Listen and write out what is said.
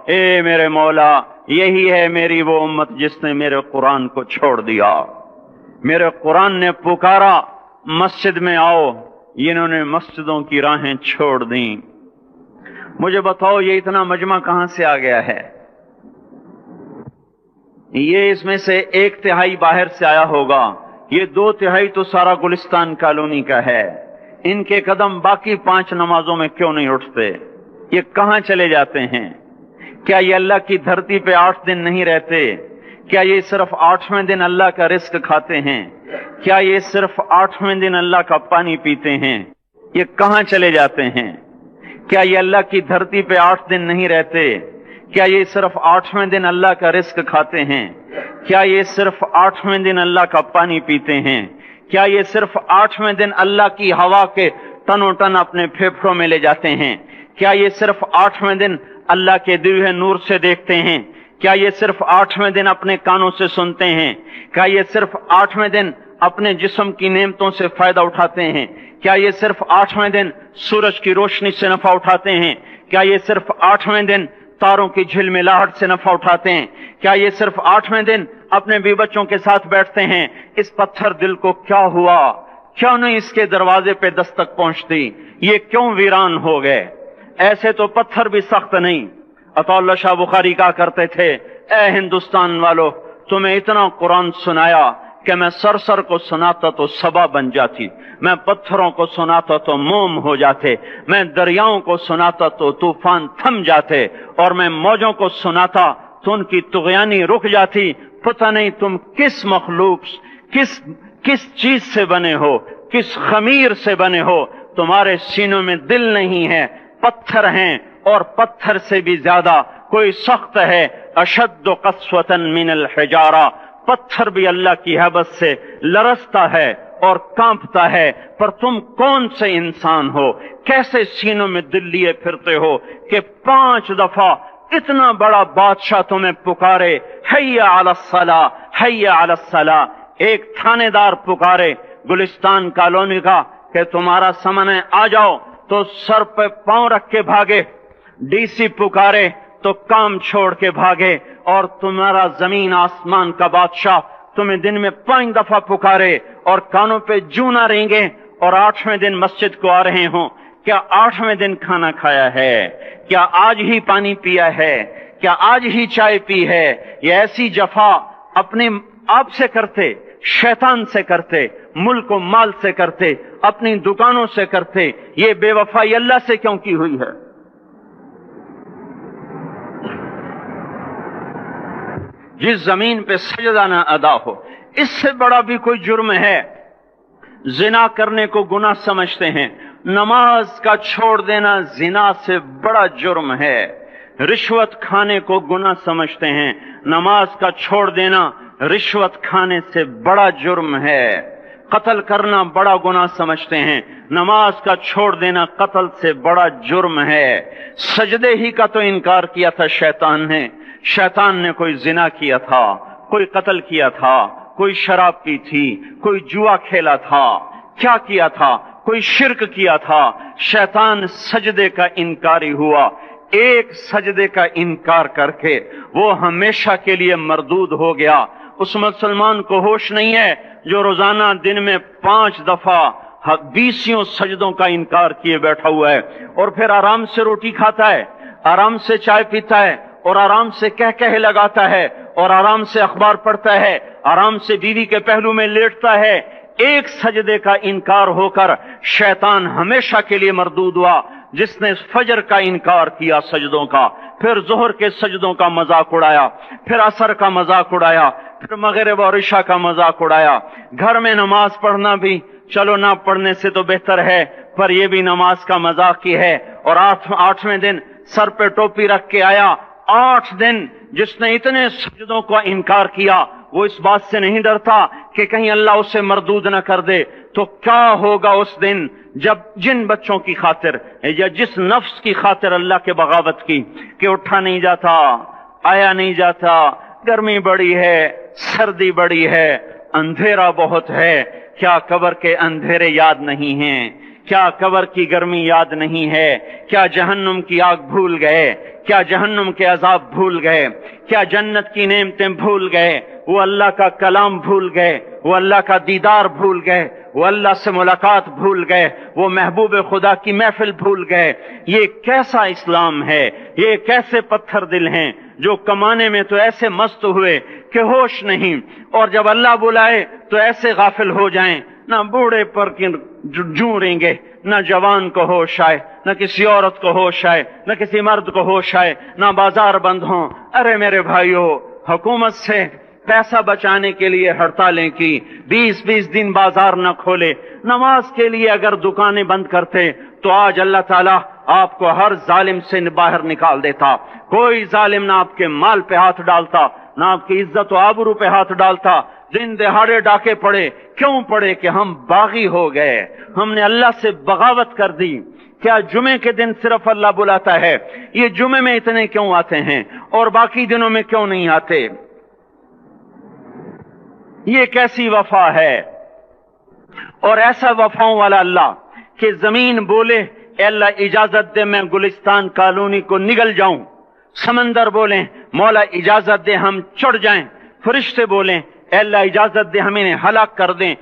اے میرے مولا یہی ہے میری وہ امت جس نے میرے قرآن کو چھوڑ دیا. میرے قرآن نے پکارا مسجد میں آؤ، انہوں نے مسجدوں کی راہیں چھوڑ دیں. مجھے بتاؤ یہ اتنا مجمع کہاں سے آ گیا ہے؟ یہ اس میں سے 1/3 باہر سے آیا ہوگا، یہ 2/3 تو سارا گلستان کالونی کا ہے. ان کے قدم باقی 5 نمازوں میں کیوں نہیں اٹھتے؟ یہ کہاں چلے جاتے ہیں؟ کیا یہ اللہ کی دھرتی پہ 8 دن نہیں رہتے؟ کیا یہ صرف 8ویں دن اللہ کا رزق کھاتے ہیں؟ کیا یہ صرف 8ویں دن اللہ کا پانی پیتے ہیں؟ یہ کہاں چلے جاتے ہیں؟ کیا یہ اللہ کی دھرتی پہ 8 دن نہیں رہتے؟ کیا یہ صرف 8ویں دن اللہ کا رزق کھاتے ہیں؟ کیا یہ صرف 8ویں دن اللہ کا پانی پیتے ہیں؟ کیا یہ صرف 8ویں دن اللہ کی ہوا کے تنو تن اپنے پھیپھڑوں میں لے جاتے ہیں؟ کیا یہ صرف 8ویں دن اللہ کے دیے نور سے دیکھتے ہیں؟ کیا یہ صرف 8ویں دن اپنے کانوں سے سنتے ہیں؟ کیا یہ صرف 8ویں دن اپنے جسم کی نعمتوں سے فائدہ اٹھاتے ہیں؟ کیا یہ صرف 8ویں دن سورج کی روشنی سے نفع اٹھاتے ہیں؟ کیا یہ صرف 8ویں دن تاروں کی جھلملاہٹ سے نفع اٹھاتے ہیں؟ کیا یہ صرف 8ویں دن اپنے بیوی بچوں کے ساتھ بیٹھتے ہیں؟ اس پتھر دل کو کیا ہوا؟ کیوں نہیں اس کے دروازے پہ دستک پہنچتی؟ یہ کیوں ویران ہو گئے؟ ایسے تو پتھر بھی سخت نہیں. عطا اللہ شاہ بخاری کہا کرتے تھے اے ہندوستان والو تمہیں اتنا قرآن سنایا کہ میں سر کو سناتا تو صبا بن جاتی، میں پتھروں کو سناتا تو موم ہو جاتے، میں دریاؤں کو سناتا تو طوفان تھم جاتے، اور میں موجوں کو سناتا تو ان کی طغیانی رک جاتی. پتہ نہیں تم کس مخلوق کس چیز سے بنے ہو، کس خمیر سے بنے ہو. تمہارے سینوں میں دل نہیں ہے، پتھر ہیں، اور پتھر سے بھی زیادہ کوئی سخت ہے. اشد قسوة من الحجارہ، پتھر بھی اللہ کی ہیبت سے لرزتا ہے اور کانپتا ہے. پر تم کون سے انسان ہو؟ کیسے سینوں میں دل لیے پھرتے ہو کہ 5 دفعہ اتنا بڑا بادشاہ تمہیں پکارے حی علی الصلاۃ حی علی الصلاۃ. ایک تھانے دار پکارے گلستان کالونی کا کہ تمہارا سمن ہے آ جاؤ، تو سر پہ پاؤں رکھ کے بھاگے. ڈی سی پکارے تو کام چھوڑ کے بھاگے. اور تمہارا زمین آسمان کا بادشاہ تمہیں دن میں 5 دفعہ پکارے اور کانوں پہ جوں نہ رینگے، اور 8ویں دن مسجد کو آ رہے ہوں. کیا 8ویں دن کھانا کھایا ہے؟ کیا آج ہی پانی پیا ہے؟ کیا آج ہی چائے پی ہے؟ یہ ایسی جفا اپنے آپ سے کرتے، شیطان سے کرتے، ملک و مال سے کرتے، اپنی دکانوں سے کرتے. یہ بے وفائی اللہ سے کیوں کی ہوئی ہے؟ جس زمین پہ سجدہ نہ ادا ہو، اس سے بڑا بھی کوئی جرم ہے؟ زنا کرنے کو گناہ سمجھتے ہیں، نماز کا چھوڑ دینا زنا سے بڑا جرم ہے. رشوت کھانے کو گناہ سمجھتے ہیں، نماز کا چھوڑ دینا رشوت کھانے سے بڑا جرم ہے. قتل کرنا بڑا گناہ سمجھتے ہیں، نماز کا چھوڑ دینا قتل سے بڑا جرم ہے. سجدے ہی کا تو انکار کیا تھا شیطان نے. شیطان نے کوئی زنا کیا تھا، کوئی قتل کیا تھا، کوئی شراب پی تھی، کوئی جوا کھیلا تھا، کیا کیا تھا؟ کوئی شرک کیا تھا. شیطان سجدے کا انکاری ہوا. ایک سجدے کا انکار کر کے وہ ہمیشہ کے لیے مردود ہو گیا. اس مسلمان کو ہوش نہیں ہے جو روزانہ دن میں 5 دفعہ 20 سجدوں کا انکار کیے بیٹھا ہوا ہے، اور پھر آرام سے روٹی کھاتا ہے، آرام سے چائے پیتا ہے، اور آرام سے کہہ لگاتا ہے، اور آرام سے اخبار پڑھتا ہے، آرام سے بیوی کے پہلو میں لیٹتا ہے. ایک سجدے کا انکار ہو کر شیطان ہمیشہ کے لیے مردود ہوا. جس نے فجر کا انکار کیا سجدوں کا، پھر ظہر کے سجدوں کا مذاق اڑایا، پھر عصر کا مذاق اڑایا، پھر مغرب اور عشاء کا مذاق اڑایا. گھر میں نماز پڑھنا بھی چلو نہ پڑھنے سے تو بہتر ہے، پر یہ بھی نماز کا مذاق ہی ہے. اور 8ویں دن سر پہ ٹوپی رکھ کے آیا. 8 دن جس نے اتنے سجدوں کا انکار کیا وہ اس بات سے نہیں ڈرتا کہ کہیں اللہ اسے مردود نہ کر دے. تو کیا ہوگا اس دن جب جن بچوں کی خاطر یا جس نفس کی خاطر اللہ کے بغاوت کی کہ اٹھا نہیں جاتا، آیا نہیں جاتا، گرمی بڑی ہے، سردی بڑی ہے، اندھیرا بہت ہے. کیا قبر کے اندھیرے یاد نہیں ہیں؟ کیا قبر کی گرمی یاد نہیں ہے؟ کیا جہنم کی آگ بھول گئے؟ کیا جہنم کے عذاب بھول گئے؟ کیا جنت کی نعمتیں بھول گئے؟ وہ اللہ کا کلام بھول گئے؟ وہ اللہ کا دیدار بھول گئے؟ وہ اللہ سے ملاقات بھول گئے؟ وہ محبوب خدا کی محفل بھول گئے؟ یہ کیسا اسلام ہے؟ یہ کیسے پتھر دل ہیں جو کمانے میں تو ایسے مست ہوئے کہ ہوش نہیں، اور جب اللہ بلائے تو ایسے غافل ہو جائیں، نہ بوڑھے پر جوں گے، نہ جوان کو ہوش آئے، نہ کسی عورت کو ہوش آئے، نہ کسی مرد کو ہوش آئے، نہ بازار بند ہوں۔ ارے میرے بھائیو، حکومت سے پیسہ بچانے کے لیے ہڑتالیں کی، 20 دن بازار نہ کھولے، نماز کے لیے اگر دکانیں بند کرتے تو آج اللہ تعالیٰ آپ کو ہر ظالم سے باہر نکال دیتا۔ کوئی ظالم نہ آپ کے مال پہ ہاتھ ڈالتا، نہ آپ کی عزت و آبرو پہ ہاتھ ڈالتا۔ دن دہاڑے ڈاکے پڑے، کیوں پڑے؟ کہ ہم باغی ہو گئے، ہم نے اللہ سے بغاوت کر دی۔ کیا جمعے کے دن صرف اللہ بلاتا ہے؟ یہ جمعے میں اتنے کیوں آتے ہیں اور باقی دنوں میں کیوں نہیں آتے؟ یہ کیسی وفا ہے؟ اور ایسا وفاؤں والا اللہ کہ زمین بولے اے اللہ اجازت دے میں گلستان کالونی کو نگل جاؤں، سمندر بولیں مولا اجازت دے ہم چڑھ جائیں، فرشتے بولیں اے اللہ اجازت دے ہم انہیں ہلاک کر دیں۔